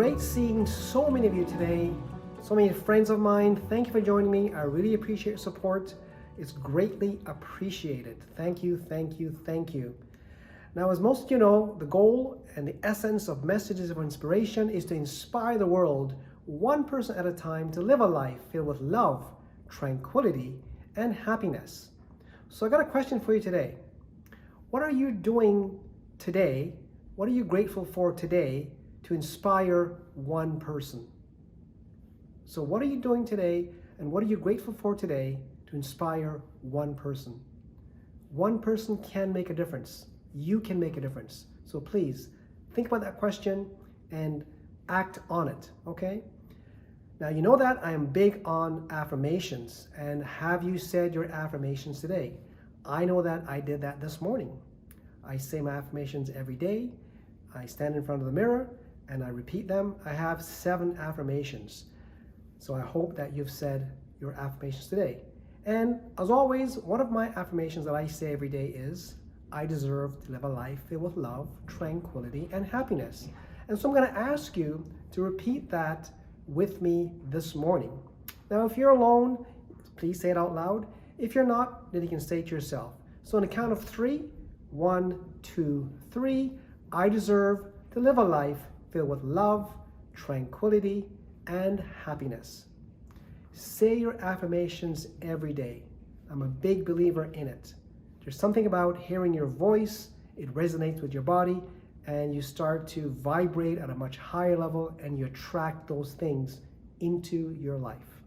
great seeing so many of you today, so many friends of mine. Thank you for joining me. I really appreciate your support. It's greatly appreciated. Thank you, thank you, thank you. Now, as most of you know, the goal and the essence of Messages of Inspiration is to inspire the world, one person at a time, to live a life filled with love, tranquility, and happiness. So I got a question for you today. What are you doing today? What are you grateful for today to inspire one person? So what are you doing today, and what are you grateful for today to inspire one person? One person can make a difference. You can make a difference. So please think about that question and act on it, okay? Now, you know that I am big on affirmations. And have you said your affirmations today? I know that I did that this morning. I say my affirmations every day. I stand in front of the mirror and I repeat them. I have 7 affirmations. So I hope that you've said your affirmations today. And as always, one of my affirmations that I say every day is, I deserve to live a life filled with love, tranquility, and happiness. And so I'm going to ask you to repeat that with me this morning. Now, if you're alone, please say it out loud. If you're not, then you can say it to yourself. So on the count of 3, 1, 2, 3, I deserve to live a life filled with love, tranquility, and happiness. Say your affirmations every day. I'm a big believer in it. There's something about hearing your voice, it resonates with your body, and you start to vibrate at a much higher level, and you attract those things into your life.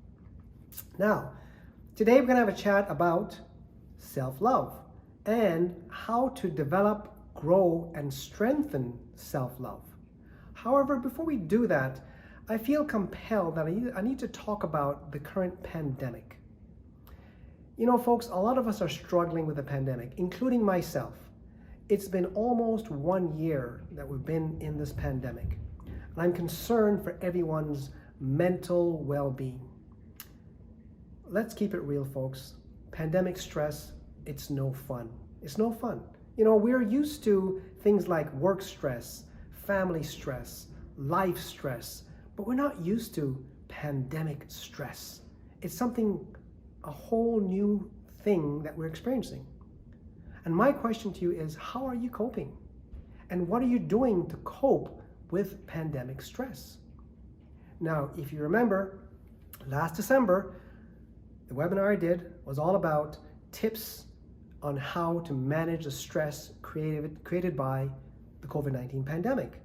Now, today we're going to have a chat about self-love and how to develop, grow, and strengthen self-love. However, before we do that, I feel compelled that I need to talk about the current pandemic. You know, folks, a lot of us are struggling with the pandemic, including myself. It's been almost 1 year that we've been in this pandemic, and I'm concerned for everyone's mental well-being. Let's keep it real, folks. Pandemic stress, it's no fun. It's no fun. You know, we're used to things like work stress, family stress, life stress, but we're not used to pandemic stress. It's something, a whole new thing that we're experiencing. And my question to you is, how are you coping? And what are you doing to cope with pandemic stress? Now, if you remember, last December, the webinar I did was all about tips on how to manage the stress created by the COVID-19 pandemic.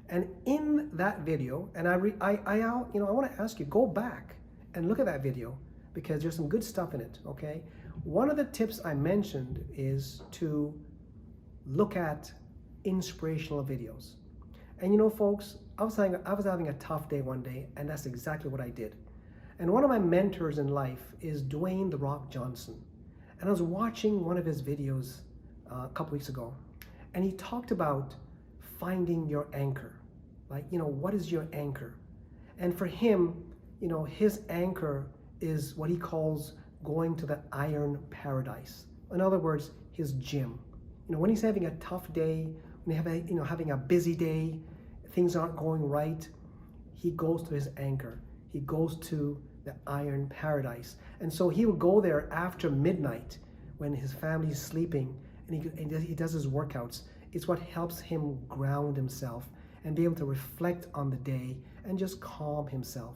And in that video, and I want to ask you, go back and look at that video, because there's some good stuff in it, okay? One of the tips I mentioned is to look at inspirational videos. And you know, folks, I was having a tough day one day, and that's exactly what I did. And one of my mentors in life is Dwayne "The Rock" Johnson. And I was watching one of his videos a couple weeks ago, and he talked about finding your anchor. Like, you know, what is your anchor? And for him, you know, his anchor is what he calls going to the iron paradise. In other words, his gym. You know, when he's having a tough day, when having a busy day, things aren't going right, he goes to his anchor. He goes to the iron paradise. And so he will go there after midnight when his family is sleeping, and he does his workouts. It's what helps him ground himself and be able to reflect on the day and just calm himself.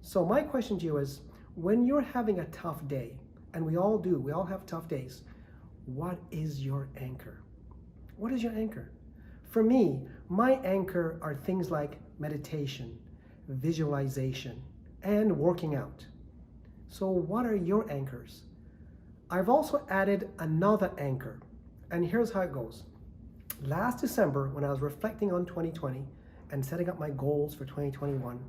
So my question to you is, when you're having a tough day, and we all do, we all have tough days, what is your anchor? What is your anchor? For me, my anchor are things like meditation, visualization, and working out. So what are your anchors? I've also added another anchor, and here's how it goes. Last December, when I was reflecting on 2020 and setting up my goals for 2021,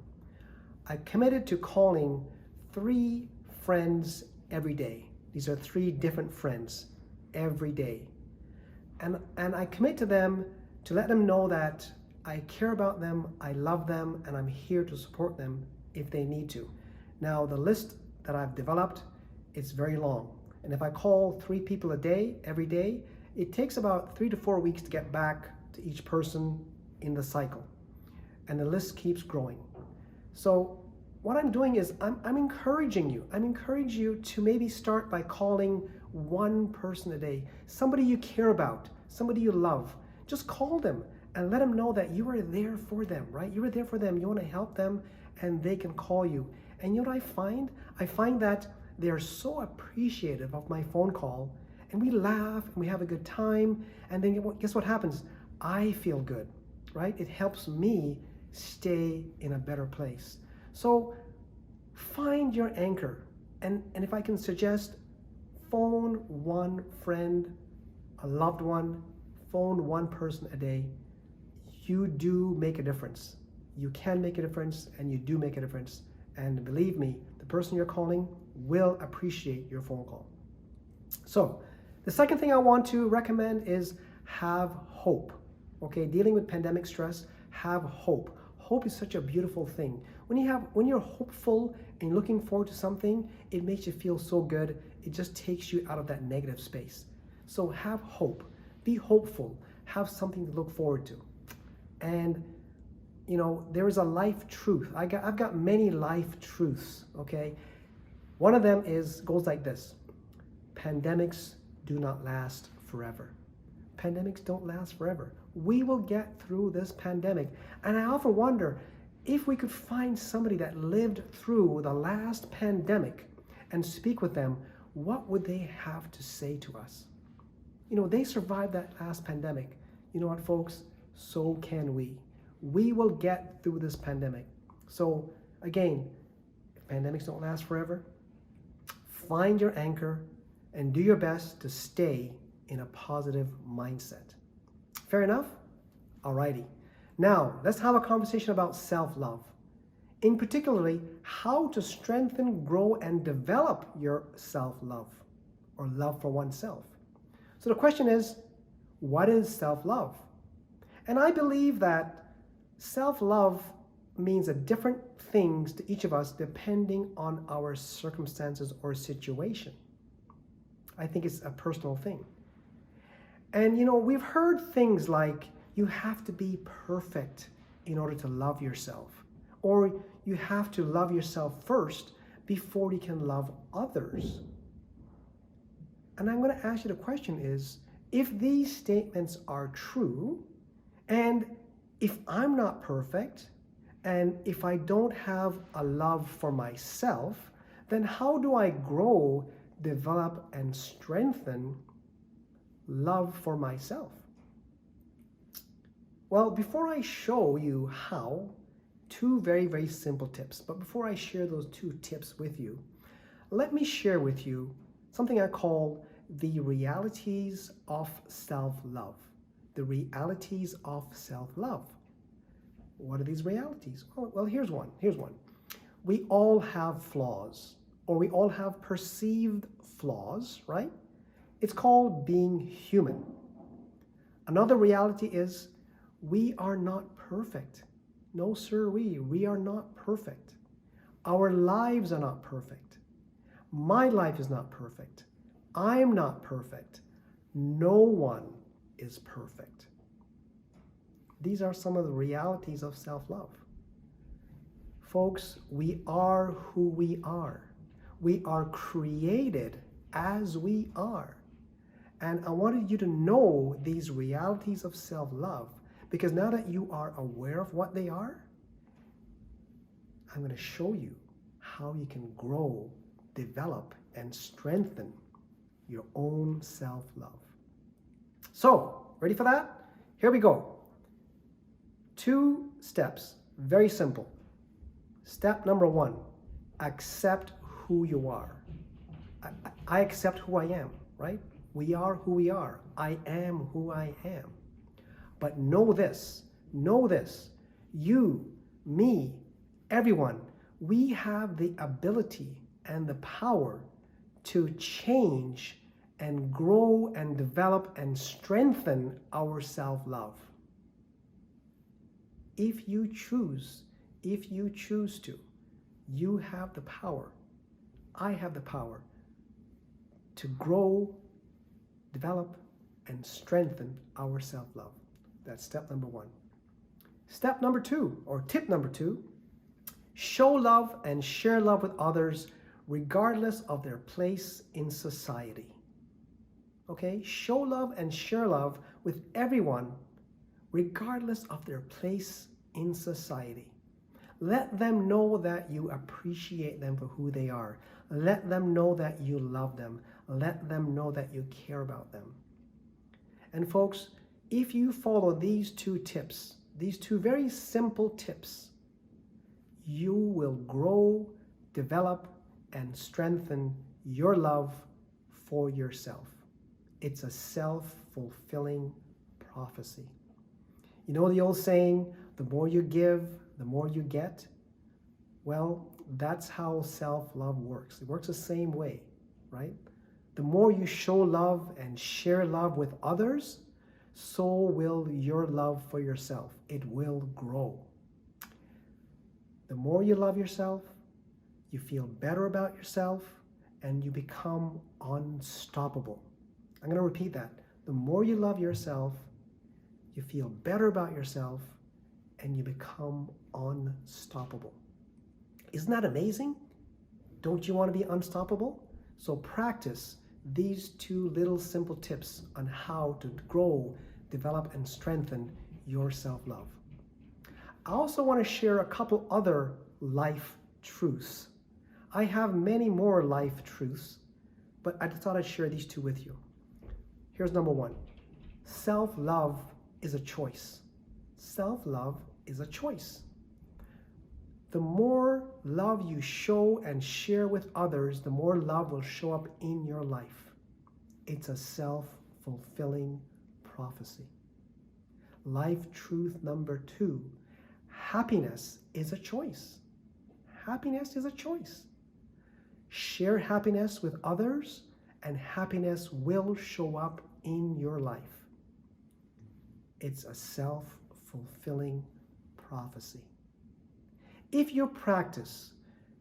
I committed to calling 3 friends every day. These are 3 different friends every day. And I commit to them to let them know that I care about them, I love them, and I'm here to support them if they need to. Now, the list that I've developed, it's very long. And if I call 3 people a day, every day, it takes about 3 to 4 weeks to get back to each person in the cycle. and the list keeps growing. So what I'm doing is I'm encouraging you. I'm encouraging you to maybe start by calling one person a day, somebody you care about, somebody you love. Just call them and let them know that you are there for them, right? You are there for them. You want to help them, and they can call you. And you know what I find? I find that they are so appreciative of my phone call, and we laugh and we have a good time. And then guess what happens? I feel good, right? It helps me stay in a better place. So find your anchor. And if I can suggest, phone one friend, a loved one, phone one person a day. You do make a difference. You can make a difference, and you do make a difference. And believe me, the person you're calling will appreciate your phone call. So the second thing I want to recommend is have hope. Okay, dealing with pandemic stress, have hope. Hope is such a beautiful thing. When you're hopeful and looking forward to something, it makes you feel so good. It just takes you out of that negative space. So have hope. Be hopeful. Have something to look forward to. And you know, there is a life truth. I've got many life truths, okay? One of them goes like this. Pandemics do not last forever. Pandemics don't last forever. We will get through this pandemic. And I often wonder if we could find somebody that lived through the last pandemic and speak with them, what would they have to say to us? You know, they survived that last pandemic. You know what, folks? So can we. We will get through this pandemic. So again, if pandemics don't last forever, find your anchor and do your best to stay in a positive mindset. Fair enough? Alrighty. Now, let's have a conversation about self-love. In particularly, how to strengthen, grow, and develop your self-love or love for oneself. So the question is, what is self-love? And I believe that self-love means different things to each of us depending on our circumstances or situation. I think it's a personal thing. And you know, we've heard things like you have to be perfect in order to love yourself, or you have to love yourself first before you can love others. And I'm going to ask you the question is, if these statements are true, and if I'm not perfect, and if I don't have a love for myself, then how do I grow, develop, and strengthen love for myself? Well, before I show you how, two very, very simple tips. But before I share those two tips with you, let me share with you something I call the realities of self-love. The realities of self-love. What are these realities? Well, here's one. We all have flaws, or we all have perceived flaws, right? It's called being human. Another reality is we are not perfect. No, sir, we are not perfect. Our lives are not perfect. My life is not perfect. I'm not perfect. No one is perfect. These are some of the realities of self-love. Folks, we are who we are. We are created as we are. And I wanted you to know these realities of self-love, because now that you are aware of what they are, I'm going to show you how you can grow, develop, and strengthen your own self-love. So, ready for that? Here we go. 2 steps, very simple. Step number 1, accept who you are. I accept who I am, right? We are who we are. I am who I am. But know this, you, me, everyone, we have the ability and the power to change and grow and develop and strengthen our self-love. If you choose to, you have the power. I have the power to grow, develop, and strengthen our self-love. That's step number 1. Step number 2, or tip number 2, show love and share love with others regardless of their place in society. Okay? Show love and share love with everyone regardless of their place in society. Let them know that you appreciate them for who they are. Let them know that you love them. Let them know that you care about them. And folks, if you follow these 2 tips, these 2 very simple tips, you will grow, develop, and strengthen your love for yourself. It's a self-fulfilling prophecy. You know the old saying, the more you give, the more you get? Well, that's how self-love works. It works the same way, right? The more you show love and share love with others, so will your love for yourself. It will grow. The more you love yourself, you feel better about yourself, and you become unstoppable. I'm going to repeat that. The more you love yourself, you feel better about yourself, and you become unstoppable. Isn't that amazing? Don't you want to be unstoppable? So practice these 2 little simple tips on how to grow, develop, and strengthen your self-love. I also want to share a couple other life truths. I have many more life truths, but I just thought I'd share these 2 with you. Here's number 1. Self-love is a choice. Self-love is a choice. The more love you show and share with others, the more love will show up in your life. It's a self-fulfilling prophecy. Life truth number 2, happiness is a choice. Happiness is a choice. Share happiness with others, and happiness will show up in your life. It's a self-fulfilling prophecy. If you practice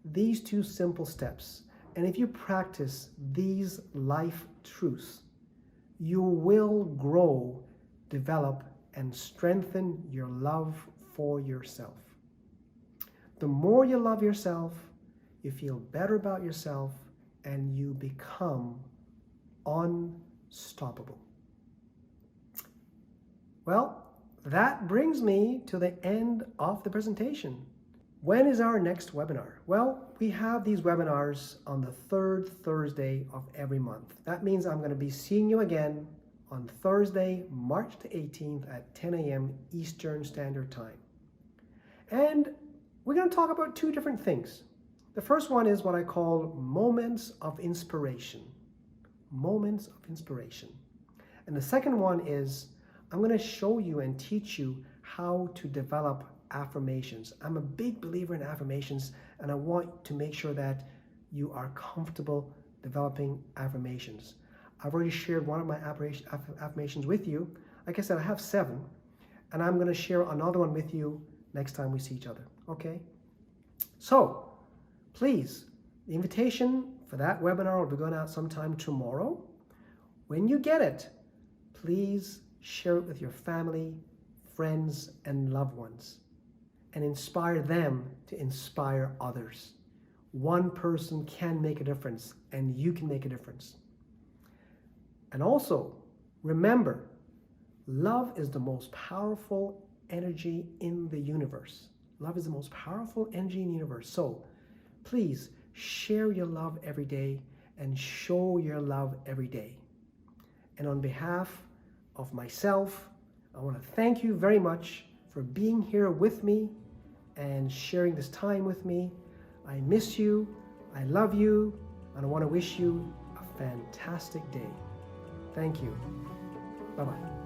these 2 simple steps, and if you practice these life truths, you will grow, develop, and strengthen your love for yourself. The more you love yourself, you feel better about yourself, and you become unstoppable. Well, that brings me to the end of the presentation. When is our next webinar? Well, we have these webinars on the 3rd Thursday of every month. That means I'm going to be seeing you again on Thursday, March the 18th at 10 a.m. Eastern Standard Time. And we're going to talk about 2 different things. The first one is what I call moments of inspiration. Moments of inspiration. And the second one is I'm going to show you and teach you how to develop affirmations. I'm a big believer in affirmations, and I want to make sure that you are comfortable developing affirmations. I've already shared one of my affirmations with you. Like I said, I have 7, and I'm going to share another one with you next time we see each other. Okay? So, please, the invitation for that webinar will be going out sometime tomorrow. When you get it, please share it with your family, friends, and loved ones, and inspire them to inspire others. One person can make a difference, and you can make a difference. And also, remember, love is the most powerful energy in the universe. Love is the most powerful energy in the universe. So, please share your love every day and show your love every day. And on behalf of myself, I want to thank you very much for being here with me and sharing this time with me. I miss you, I love you, and I want to wish you a fantastic day. Thank you. Bye-bye.